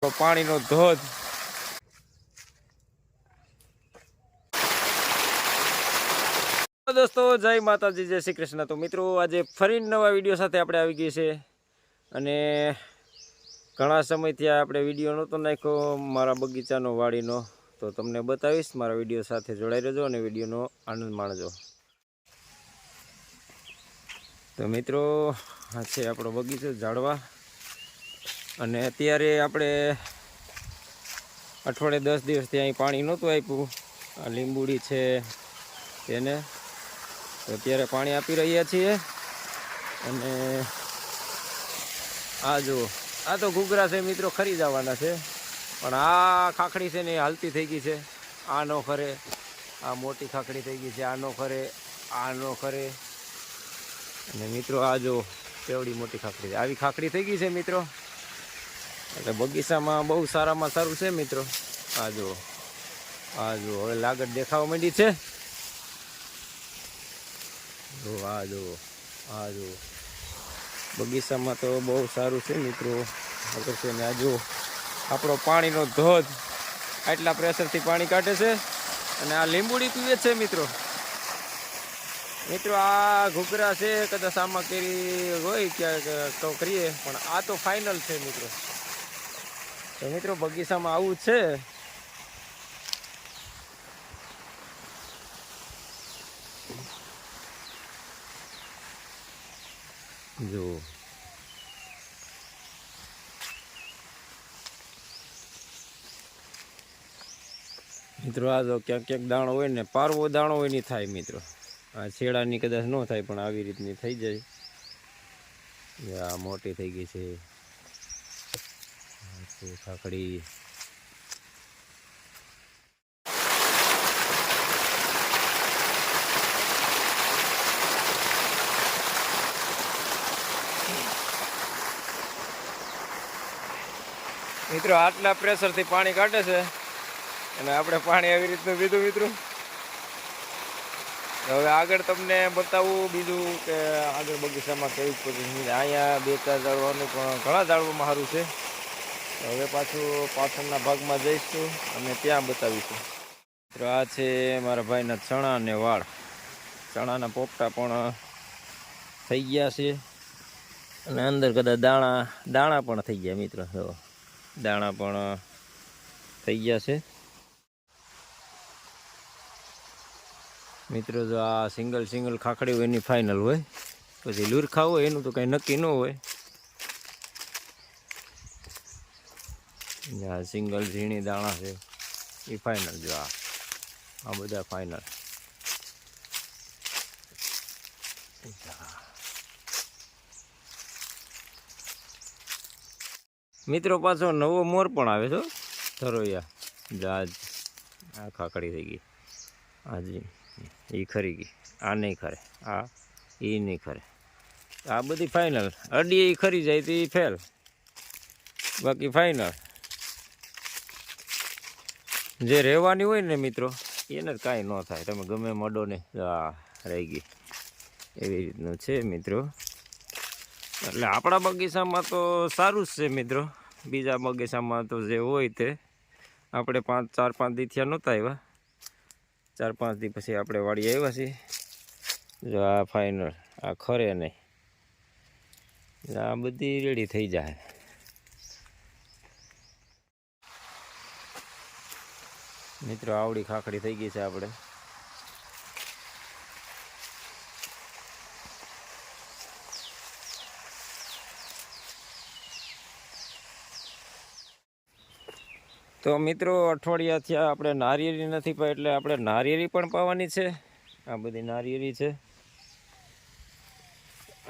પાણીનો ધોધ દોસ્તો, જય માતાજી, જય શ્રી કૃષ્ણ। તો મિત્રો, આજે ફરી નવા વિડીયો સાથે આપણે આવી ગઈ છે અને ઘણા સમયથી આપણે વિડીયો નહોતો નાખ્યો મારા બગીચાનો, વાડીનો, તો તમને બતાવીશ। મારા વિડીયો સાથે જોડાઈ રહેજો અને વિડીયોનો આનંદ માણજો। તો મિત્રો, આ છે આપણો બગીચો ઝાડવા, અને અત્યારે આપણે અઠવાડિયે 10 દિવસથી અહીં પાણી નહોતું આપ્યું। આ લીંબુડી છે તેને, તો અત્યારે પાણી આપી રહ્યા છીએ। અને આ જુઓ, આ તો ઘૂઘરા છે મિત્રો, ખરી જવાના છે, પણ આ ખાખડી છે ને એ હાલતી થઈ ગઈ છે। આ નો ખરે, આ મોટી ખાખડી થઈ ગઈ છે, આ નો ખરે, આ નો ખરે। અને મિત્રો આ જો કેવડી મોટી ખાખડી, આવી ખાખડી થઈ ગઈ છે મિત્રો, એટલે બગીચામાં બહુ સારામાં સારું છે મિત્રો। આ જુઓ, આ જુઓ, હવે લાગત દેખાવા માંડી છે। જો આ જુઓ, આ જુઓ, બગીચામાં તો બહુ સારું છે મિત્રો। આગળ છે ને આ જુઓ, આપણો પાણીનો ધોધ આટલા પ્રેશરથી પાણી કાઢે છે, અને આ લીંબુડી પીવે છે મિત્રો। મિત્રો આ ઘૂઘરા છે, કદાચ આમાં કેરી હોય ક્યાંક તો કરીએ, પણ આ તો ફાઇનલ છે મિત્રો। તો મિત્રો, બગીચામાં આવું છે। જો મિત્રો, આ જો ક્યાંક ક્યાંક દાણો હોય ને, પારવો દાણો હોય નહીં થાય મિત્રો। આ છેડાની કદાચ ન થાય, પણ આવી રીતની થઈ જાય। આ મોટી થઈ ગઈ છે ખાખડી। મિત્રો, આટલા પ્રેશરથી પાણી કાઢે છે, અને આપણે પાણી આવી રીતનું પીધું મિત્રો। હવે આગળ તમને બતાવું બીજું કે આગળ બગીચામાં કેવી પરિસ્થિતિ। અહીંયા 2-4 ઝાડવાનું પણ ઘણા ઝાડવામાં સારું છે। હવે પાછું પાછળના ભાગમાં જઈશું અને ત્યાં બતાવીશું। મિત્રો, આ છે મારા ભાઈના ચણા અને વાળ, ચણાના પોપટા પણ થઈ ગયા છે, અને અંદર કદાચ દાણા પણ થઈ ગયા મિત્રો। જો દાણા પણ થઈ ગયા છે મિત્રો। જો આ સિંગલ ખાખડી હોય એની ફાઇનલ હોય, પછી લુરખા હોય એનું તો કંઈ નક્કી ન હોય। આ સિંગલ ઝીણી દાણા છે એ ફાઇનલ। જો આ બધા ફાઇનલ। મિત્રો, પાછો નવો મોર પણ આવે છે, થરોયા જાજ। આ ખાખડી થઈ ગઈ, હાજી, એ ખરી ગઈ, આ નહીં ખરે, આ એ નહીં ખરે, આ બધી ફાઇનલ। અડી એ ખરી જાય તો એ ફેલ, બાકી ફાઇનલ। જે રહેવાની હોય ને મિત્રો, એને કાંઈ ન થાય, તમે ગમે મડો ને। આ રહી ગઈ, એવી રીતનું છે મિત્રો। એટલે આપણા બગીચામાં તો સારું જ છે મિત્રો। બીજા બગીચામાં તો જે હોય તે આપણે 4-5 દી થયા નહોતા આવ્યા, 4-5 દી પછી આપણે વાડી આવ્યા છીએ। જો આ ફાઇનલ, આ ખરે નહીં, આ બધી રેડી થઈ જાય મિત્રો। આવડી ખાખડી થઈ ગઈ છે આપણે। તો મિત્રો, અઠવાડિયાથી આપણે નારિયેળી નથી પાઈ, એટલે આપણે નારિયેળી પણ પાવાની છે। આ બધી નારિયેળી છે,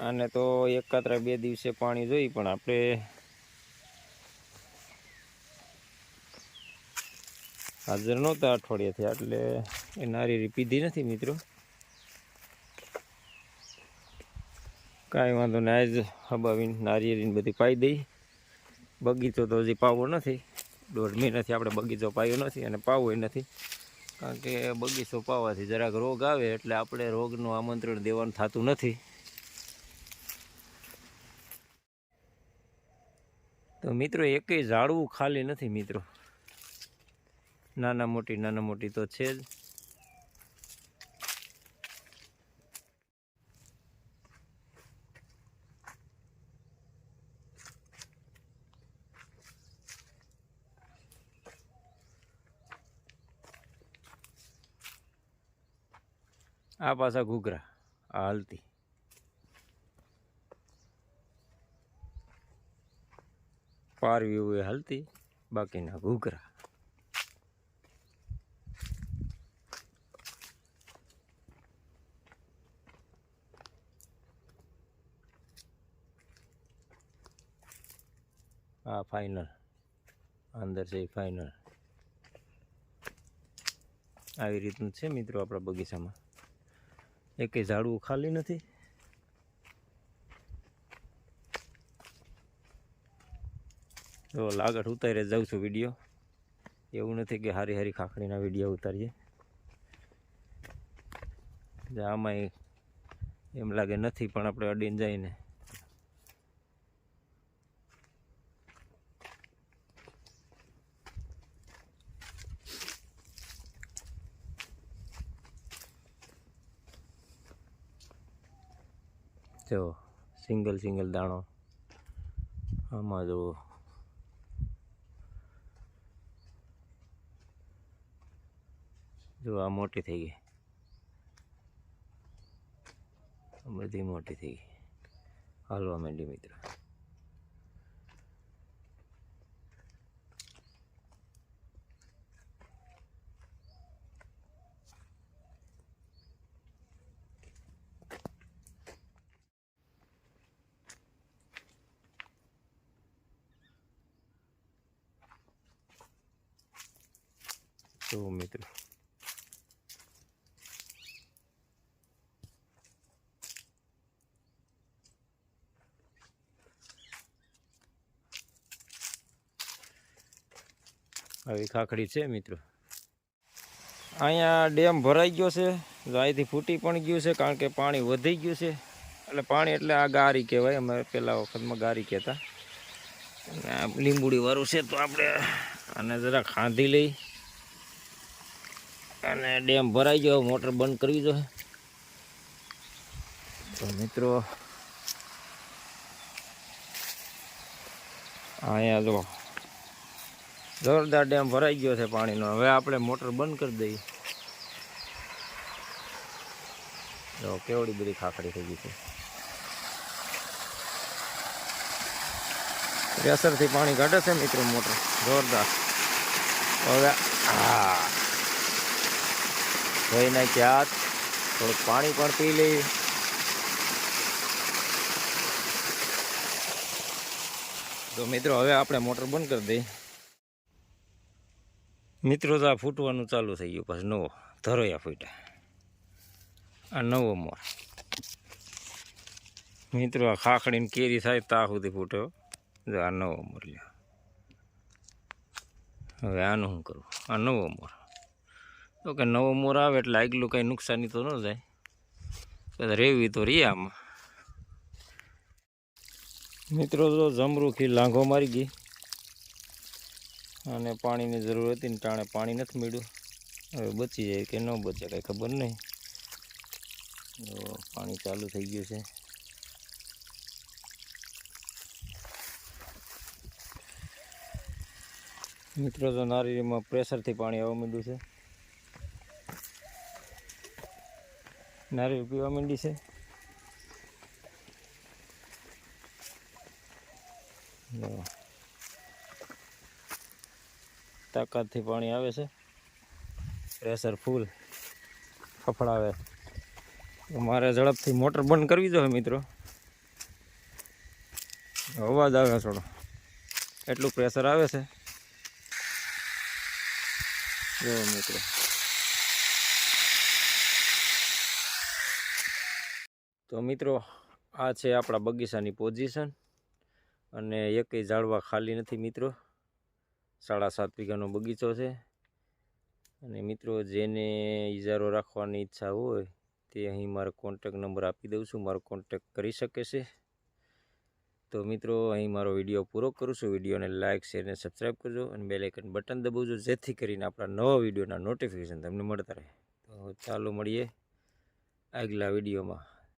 આને તો 1-2 દિવસે પાણી જોઈ, પણ આપણે હાજર નહોતા અઠવાડિયાથી, એટલે એ નારિયેળી પીધી નથી મિત્રો। કાંઈ વાંધો નહીં, આજ હબાવીને નારિયેળીને બધી પાઈ દઈ। બગીચો તો હજી પાવો નથી, 1.5 મહિનાથી આપણે બગીચો પાયો નથી, અને પાવો નથી, કારણ કે બગીચો પાવાથી જરાક રોગ આવે, એટલે આપણે રોગનું આમંત્રણ દેવાનું થતું નથી। તો મિત્રો એકેય ઝાડવું ખાલી નથી મિત્રો, નાના મોટી તો છે જ. આ પાછા ઘૂઘરા આ હાલતી, પારવી હોય હાલતી, બાકીના ઘૂઘરા. આ ફાઇનલ અંદર છે, ફાઇનલ. આવી રીતનું છે મિત્રો આપણા બગીચામાં, એકેય ઝાડવું ખાલી નથી. તો લાગટ ઉતારી જાઉં છું વિડીયો, એવું નથી કે હારી હારી ખાખડીના વિડીયો ઉતારીએ. આમાં એમ લાગે નથી, પણ આપણે અડીને જઈને જો સિંગલ દાણો આમાં જો. જો આ મોટી થઈ ગઈ, બધી મોટી થઈ ગઈ, હાલવા માંડી મિત્રો. તો મિત્રો આવી ખાખડી છે મિત્રો. અહીંયા ડેમ ભરાઈ ગયો છે, અહીંથી ફૂટી પણ ગયું છે, કારણ કે પાણી વધી ગયું છે. એટલે પાણી એટલે આ ગારી કહેવાય, અમે પહેલા વખતમાં ગારી કહેતા. અને આ લીંબુડી વાળું છે, તો આપણે આને જરા ખાંધી લઈ. અને ડેમ ભરાઈ ગયો, મોટર બંધ કરવી જોઈએ. તો મિત્રો અહીંયા જો જોરદાર ડેમ ભરાઈ ગયો છે પાણીનો. હવે આપણે મોટર બંધ કરી દઈએ. જો કેવડી બધી ખાખડી થઈ ગઈ છે, પ્રેશરથી પાણી કાઢે છે મિત્રો મોટર, જોરદાર. હવે હા ધોઈ નાખી હાથ, થોડુંક પાણી પણ પી લઈ. તો મિત્રો હવે આપણે મોટર બંધ કરી દઈએ. મિત્રો તો આ ફૂટવાનું ચાલુ થઈ ગયું, પછી નવો ધરોયા ફૂટ્યા. આ નવો મોર મિત્રો, આ ખાખડીને કેરી થાય ત્યાં સુધી ફૂટ્યો. જો આ નવો મોર લ્યો. હવે આનું શું કરું? આ નવો મોર, તો કે નવો મોર આવે એટલે આગલું કંઈ નુકસાની તો ન જાય, બધા રેવી તો રહી આમાં. મિત્રો જો જમરૂખી લાંઘો મારી ગઈ, અને પાણીની જરૂર હતી ને ટાણે પાણી નથી મળ્યું. હવે બચી જાય કે ન બચે કાંઈ ખબર નહીં. પાણી ચાલુ થઈ ગયું છે. મિત્રો તો નારીમાં પ્રેશરથી પાણી આવવા માંડ્યું છે, નારિયેળ પીવા માંડી છે. તાકાતથી પાણી આવે છે, પ્રેશર ફૂલ ફફડાવે. મારે ઝડપથી મોટર બંધ કરવી જોઈએ મિત્રો, અવાજ આવે થોડો, એટલું પ્રેશર આવે છે. જો મિત્રો તો મિત્રો આ છે આપણા બગીચાની પોઝિશન, અને એકેય ઝાડવા ખાલી નથી મિત્રો. 7.5 વીઘાનો બગીચો છે. અને મિત્રો જેને ઇજારો રાખવાની ઈચ્છા હોય તે અહીં મારો કોન્ટેક નંબર આપી દઉં છું, મારો કોન્ટેક કરી શકે છે. તો મિત્રો અહીં મારો વિડીયો પૂરો કરું છું. વિડીયોને લાઇક શેર અને સબસ્ક્રાઈબ કરજો અને બેલ આઇકન બટન દબાવજો, જેથી કરીને આપણા નવા વિડીયોના નોટિફિકેશન તમને મળતા રહે. તો ચાલો મળીએ આગલા વિડીયોમાં.